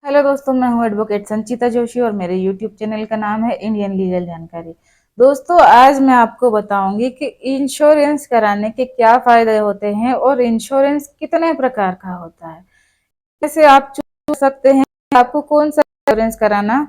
Hello दोस्तों, मैं हूं एडवोकेट संचिता जोशी और मेरे यूट्यूब चैनल का नाम है इंडियन लीगल जानकारी। दोस्तों, आज मैं आपको बताऊंगी कि इंश्योरेंस कराने के क्या फायदे होते हैं और इंश्योरेंस कितने प्रकार का होता है। जैसे आप चुन सकते हैं कि आपको कौन सा इंश्योरेंस कराना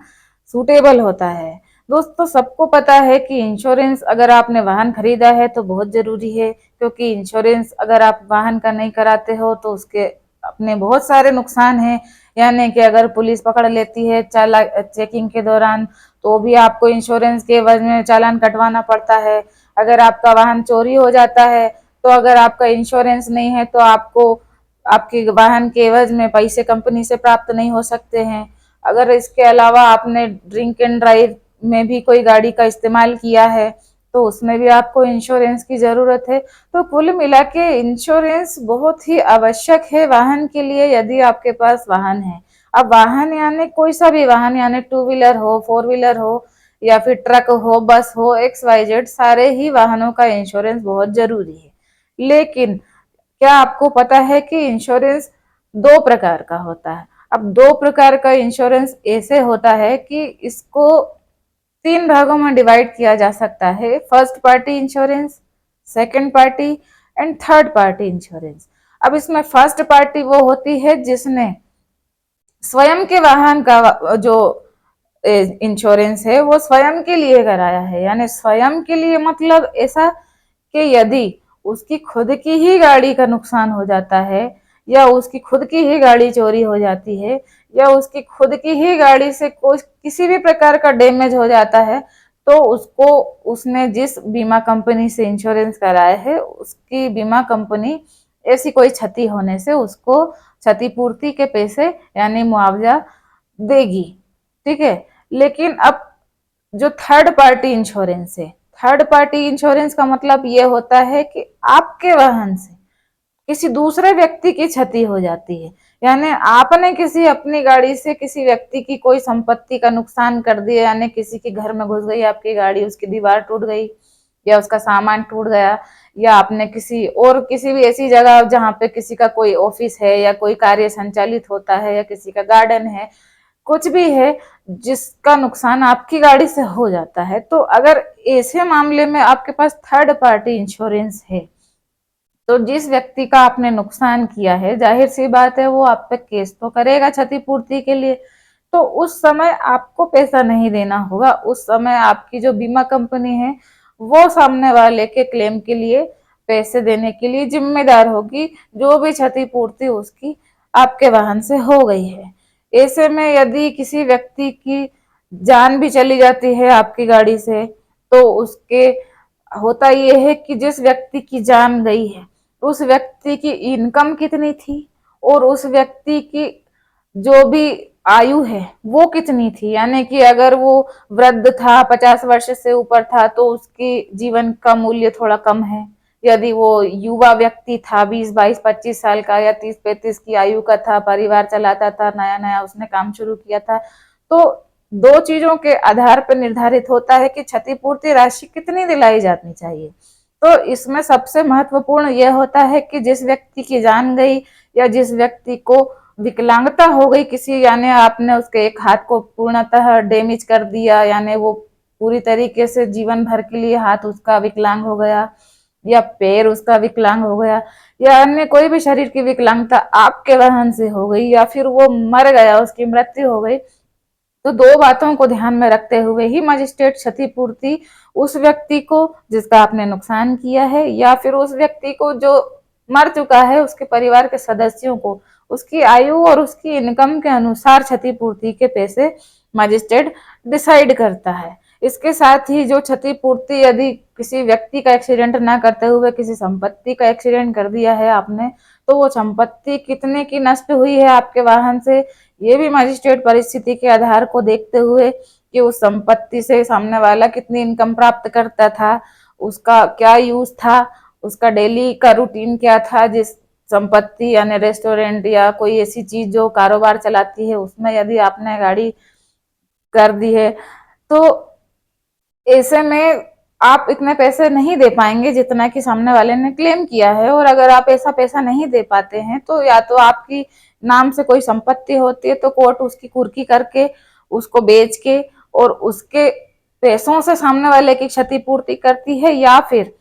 सूटेबल होता है। दोस्तों, सबको पता है कि इंश्योरेंस अगर आपने वाहन खरीदा है तो बहुत जरूरी है, क्योंकि इंश्योरेंस अगर आप वाहन का नहीं कराते हो तो उसके अपने बहुत सारे नुकसान हैं। यानी कि अगर पुलिस पकड़ लेती है चाला चेकिंग के दौरान, तो भी आपको इंश्योरेंस के एवज में चालान कटवाना पड़ता है। अगर आपका वाहन चोरी हो जाता है तो अगर आपका इंश्योरेंस नहीं है तो आपको आपके वाहन के एवज में पैसे कंपनी से प्राप्त नहीं हो सकते हैं। अगर इसके अलावा आपने ड्रिंक एंड ड्राइव में भी कोई गाड़ी का इस्तेमाल किया है तो उसमें भी आपको इंश्योरेंस की जरूरत है। तो कुल मिला के इंश्योरेंस बहुत ही आवश्यक है वाहन के लिए, यदि आपके पास वाहन है। अब वाहन यानी कोई सा भी वाहन, यानी टू व्हीलर हो, फोर व्हीलर हो, या फिर ट्रक हो, बस हो, XYZ, सारे ही वाहनों का इंश्योरेंस बहुत जरूरी है। लेकिन क्या आपको पता है कि इंश्योरेंस दो प्रकार का होता है। अब दो प्रकार का इंश्योरेंस ऐसे होता है कि इसको तीन भागों में डिवाइड किया जा सकता है: first party insurance, second party and third party insurance. अब इसमें फर्स्ट पार्टी वो होती है जिसने स्वयं के वाहन का जो इंश्योरेंस है वो स्वयं के लिए कराया है। यानी स्वयं के लिए मतलब ऐसा कि यदि उसकी खुद की ही गाड़ी का नुकसान हो जाता है, या उसकी खुद की ही गाड़ी चोरी हो जाती है, या उसकी खुद की ही गाड़ी से कोई किसी भी प्रकार का डैमेज हो जाता है, तो उसको उसने जिस बीमा कंपनी से इंश्योरेंस कराया है उसकी बीमा कंपनी ऐसी कोई क्षति होने से उसको क्षतिपूर्ति के पैसे यानी मुआवजा देगी। ठीक है। लेकिन अब जो थर्ड पार्टी इंश्योरेंस है, थर्ड पार्टी इंश्योरेंस का मतलब ये होता है कि आपके वाहन से किसी दूसरे व्यक्ति की क्षति हो जाती है। यानी आपने किसी अपनी गाड़ी से किसी व्यक्ति की कोई संपत्ति का नुकसान कर दिया, यानी किसी के घर में घुस गई आपकी गाड़ी, उसकी दीवार टूट गई या उसका सामान टूट गया, या आपने किसी और किसी भी ऐसी जगह जहां पे किसी का कोई ऑफिस है या कोई कार्य संचालित होता है या किसी का गार्डन है, कुछ भी है जिसका नुकसान आपकी गाड़ी से हो जाता है, तो अगर ऐसे मामले में आपके पास थर्ड पार्टी इंश्योरेंस है तो जिस व्यक्ति का आपने नुकसान किया है, जाहिर सी बात है वो आप पे केस तो करेगा क्षतिपूर्ति के लिए। तो उस समय आपको पैसा नहीं देना होगा, उस समय आपकी जो बीमा कंपनी है वो सामने वाले के क्लेम के लिए पैसे देने के लिए जिम्मेदार होगी, जो भी क्षतिपूर्ति उसकी आपके वाहन से हो गई है। ऐसे में यदि किसी व्यक्ति की जान भी चली जाती है आपकी गाड़ी से, तो उसके होता यह है कि जिस व्यक्ति की जान गई है उस व्यक्ति की इनकम कितनी थी और उस व्यक्ति की जो भी आयु है वो कितनी थी। यानी कि अगर वो वृद्ध था, 50 वर्ष से ऊपर था, तो उसकी जीवन का मूल्य थोड़ा कम है। यदि वो युवा व्यक्ति था, 20, 22, 25 साल का या 30, 35 की आयु का था, परिवार चलाता था, नया नया उसने काम शुरू किया था, तो दो चीजों के आधार पर निर्धारित होता है कि क्षतिपूर्ति राशि कितनी दिलाई जानी चाहिए। तो इसमें सबसे महत्वपूर्ण यह होता है कि जिस व्यक्ति की जान गई या जिस व्यक्ति को विकलांगता हो गई किसी, यानी आपने उसके एक हाथ को पूर्णतः डैमेज कर दिया, यानी वो पूरी तरीके से जीवन भर के लिए हाथ उसका विकलांग हो गया या पैर उसका विकलांग हो गया, या अन्य कोई भी शरीर की विकलांगता आपके वाहन से हो गई, या फिर वो मर गया, उसकी मृत्यु हो गई, तो दो बातों को ध्यान में रखते हुए ही मजिस्ट्रेट क्षतिपूर्ति उस व्यक्ति को जिसका आपने नुकसान किया है, या फिर उस व्यक्ति को जो मर चुका है उसके परिवार के सदस्यों को उसकी आयु और उसकी इनकम के अनुसार क्षतिपूर्ति के पैसे मजिस्ट्रेट डिसाइड करता है। इसके साथ ही जो क्षतिपूर्ति, यदि किसी व्यक्ति का एक्सीडेंट ना करते हुए किसी संपत्ति का एक्सीडेंट कर दिया है आपने, तो वो संपत्ति कितने की नष्ट हुई है आपके वाहन से, ये भी मजिस्ट्रेट परिस्थिति के आधार को देखते हुए कि उस संपत्ति से सामने वाला कितनी इनकम प्राप्त करता था, उसका क्या यूज था, उसका डेली का रूटीन क्या था, जिस संपत्ति यानी रेस्टोरेंट या कोई ऐसी चीज जो कारोबार चलाती है उसमें यदि आपने गाड़ी कर दी है, तो ऐसे में आप इतने पैसे नहीं दे पाएंगे जितना कि सामने वाले ने क्लेम किया है। और अगर आप ऐसा पैसा नहीं दे पाते हैं तो या तो आपकी नाम से कोई संपत्ति होती है तो कोर्ट उसकी कुर्की करके उसको बेच के और उसके पैसों से सामने वाले की क्षतिपूर्ति करती है, या फिर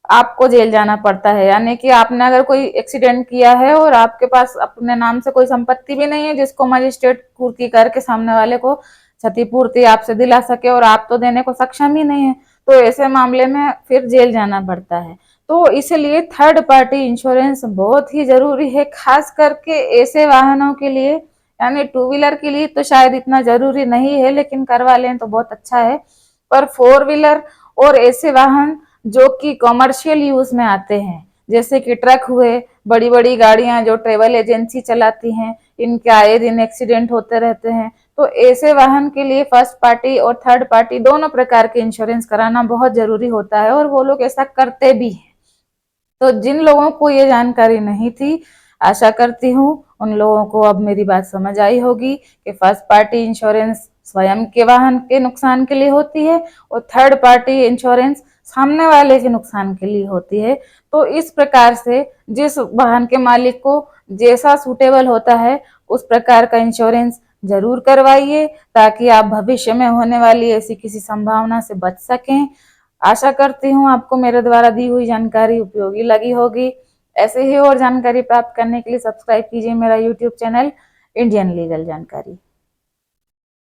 आपको जेल जाना पड़ता है। यानी कि आपने अगर कोई एक्सीडेंट किया है और आपके पास अपने नाम से कोई संपत्ति भी नहीं है जिसको मजिस्ट्रेट कुर्की करके सामने वाले को क्षतिपूर्ति आपसे दिला सके और आप तो देने को सक्षम ही नहीं है, तो ऐसे मामले में फिर जेल जाना पड़ता है। तो इसलिए थर्ड पार्टी इंश्योरेंस बहुत ही जरूरी है, खास करके ऐसे वाहनों के लिए। यानी टू व्हीलर के लिए तो शायद इतना जरूरी नहीं है, लेकिन करवा लें तो बहुत अच्छा है। पर फोर व्हीलर और ऐसे वाहन जो कि कॉमर्शियल यूज में आते हैं, जैसे कि ट्रक हुए, बड़ी बड़ी गाड़ियां जो ट्रेवल एजेंसी चलाती हैं, इनके आए दिन एक्सीडेंट होते रहते हैं। तो ऐसे वाहन के लिए फर्स्ट पार्टी और थर्ड पार्टी दोनों प्रकार के इंश्योरेंस कराना बहुत जरूरी होता है, और वो लोग ऐसा करते भी हैं। तो जिन लोगों को ये जानकारी नहीं थी, आशा करती हूँ उन लोगों को अब मेरी बात समझ आई होगी कि फर्स्ट पार्टी इंश्योरेंस स्वयं के वाहन के नुकसान के लिए होती है और थर्ड पार्टी इंश्योरेंस सामने वाले के नुकसान के लिए होती है। तो इस प्रकार से जिस वाहन के मालिक को जैसा सूटेबल होता है उस प्रकार का इंश्योरेंस जरूर करवाइए, ताकि आप भविष्य में होने वाली ऐसी किसी संभावना से बच सकें। आशा करती हूँ आपको मेरे द्वारा दी हुई जानकारी उपयोगी लगी होगी। ऐसे ही और जानकारी प्राप्त करने के लिए सब्सक्राइब कीजिए मेरा यूट्यूब चैनल इंडियन लीगल जानकारी।